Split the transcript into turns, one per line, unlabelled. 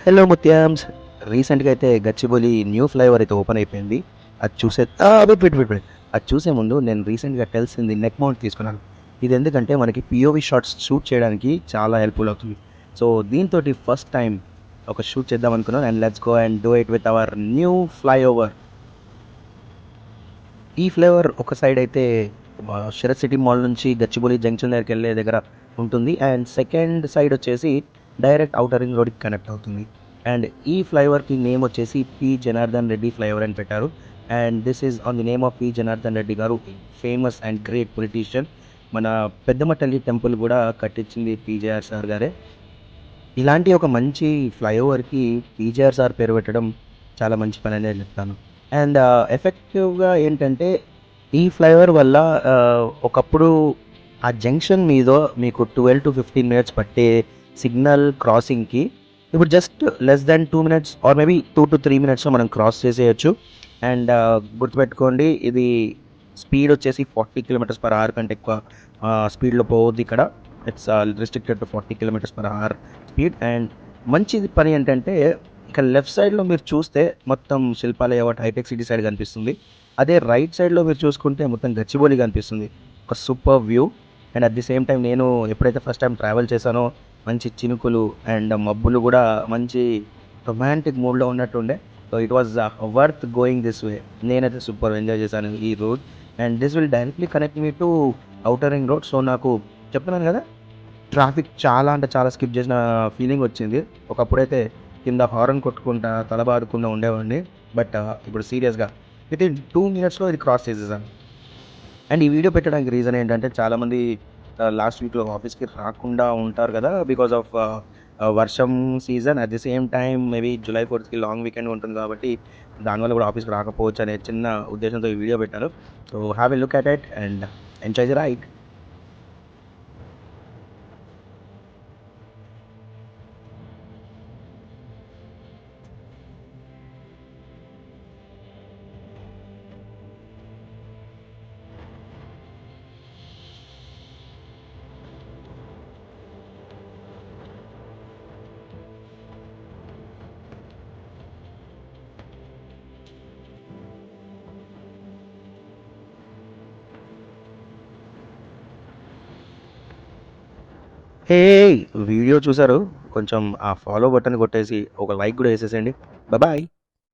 Hello ముత్యామ్స్. రీసెంట్గా అయితే Gachibowli new flyover అయితే ఓపెన్ అయిపోయింది. అది చూసే వెయిట్. అది చూసే ముందు నేను రీసెంట్గా తెలిసింది నెక్ మౌంట్ తీసుకున్నాను. ఇది ఎందుకంటే మనకి పిఓవి షాట్స్ షూట్ చేయడానికి చాలా హెల్ప్ఫుల్ అవుతుంది. సో దీంతో ఫస్ట్ టైం ఒక షూట్ చేద్దాం అనుకున్నాను. And let's go and do it with our new flyover. ఈ ఫ్లైఓవర్ ఒక సైడ్ అయితే శరత్ సిటీ మాల్ నుంచి గచ్చిబౌలి జంక్షన్ దగ్గరికి వెళ్ళే దగ్గర ఉంటుంది. అండ్ సెకండ్ సైడ్ వచ్చేసి డైరెక్ట్ అవుటర్ రింగ్ రోడ్కి కనెక్ట్ అవుతుంది. అండ్ ఈ ఫ్లైఓవర్కి నేమ్ వచ్చేసి పి జనార్దన్ రెడ్డి ఫ్లైఓవర్ అని పెట్టారు. And this is on the name of P Janardhan Reddy గారు, ఫేమస్ అండ్ గ్రేట్ పొలిటీషియన్. మన పెద్దమ్మ తల్లి టెంపుల్ కూడా కట్టించింది పీజేఆర్ సార్ గారే. ఇలాంటి ఒక మంచి ఫ్లైఓవర్కి పీజేఆర్ సార్ పేరు పెట్టడం చాలా మంచి పని అనేది చెప్తాను. అండ్ ఎఫెక్టివ్గా ఏంటంటే ఈ ఫ్లైఓవర్ వల్ల ఒకప్పుడు ఆ జంక్షన్ మీద మీకు 12 to 15 minutes పట్టే సిగ్నల్ క్రాసింగ్కి ఇప్పుడు just less than 2 minutes or maybe 2 to 3 minutesలో మనం క్రాస్ చేసేయచ్చు. అండ్ గుర్తుపెట్టుకోండి, ఇది స్పీడ్ వచ్చేసి 40 km/h కంటే ఎక్కువ స్పీడ్లో పోవద్దు ఇక్కడ. It's restricted to 40 km/h speed. And మంచిది పని ఏంటంటే ఇక్కడ లెఫ్ట్ సైడ్లో మీరు చూస్తే మొత్తం శిల్పాలయ వాటి హైటెక్ సిటీ సైడ్ కనిపిస్తుంది. అదే రైట్ సైడ్లో మీరు చూసుకుంటే మొత్తం గచ్చిబౌలి కనిపిస్తుంది. ఒక super view. And at the same time నేను ఎప్పుడైతే ఫస్ట్ టైం ట్రావెల్ చేశానో మంచి చినుకులు అండ్ మబ్బులు కూడా మంచి రొమాంటిక్ మూడ్లో ఉన్నట్టుండే. So it was worth going this way. నేనైతే సూపర్ ఎంజాయ్ చేశాను ఈ road. And this will directly connect me to outer ring road. So నాకు చెప్తున్నాను కదా, ట్రాఫిక్ చాలా అంటే చాలా స్కిప్ చేసిన ఫీలింగ్ వచ్చింది. ఒకప్పుడైతే కింద హారన్ కొట్టుకుంటా తల బాదుకుండా ఉండేవాడిని. బట్ ఇప్పుడు సీరియస్గా విత్ ఇన్ 2 minutesలో ఇది క్రాస్ చేసేసాను. అండ్ ఈ వీడియో పెట్టడానికి రీజన్ ఏంటంటే చాలామంది లాస్ట్ వీక్లో ఆఫీస్కి రాకుండా ఉంటారు కదా, బికాజ్ ఆఫ్ వర్షం season. At the same time maybe July 4th long weekend ఉంటుంది కాబట్టి దానివల్ల కూడా ఆఫీస్కి రాకపోవచ్చు అనే చిన్న ఉద్దేశంతో ఈ వీడియో పెట్టాను. So have a look at it and enjoy the ride. Hey, video చూసారు, కొంచెం ఆ ఫాలో బటన్ కొట్టేసి ఒక లైక్ కూడా వేసేసేయండి. బాయ్.